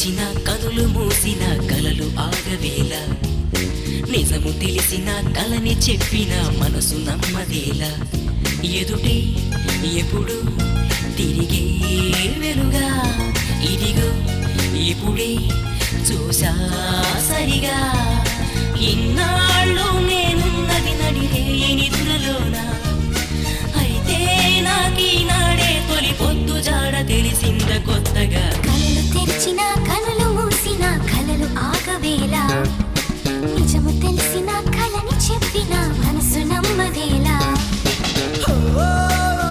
తెరిచిన కనులు మూసిన కలలు ఆగవేళ నిజము తెలిసిన కలని చెప్పిన మనసు నమ్మదేలా ఎదుటే ఎప్పుడు తిరిగే వెలుగా ఇదిగో ఇప్పుడే చూసా సరిగా ఇన్నాళ్ళు నేనున్నది నడిరే నిద్రలోన అయితే నాకీనాడే తొలి పొద్దు జాడ తెలిసింద కొత్తగా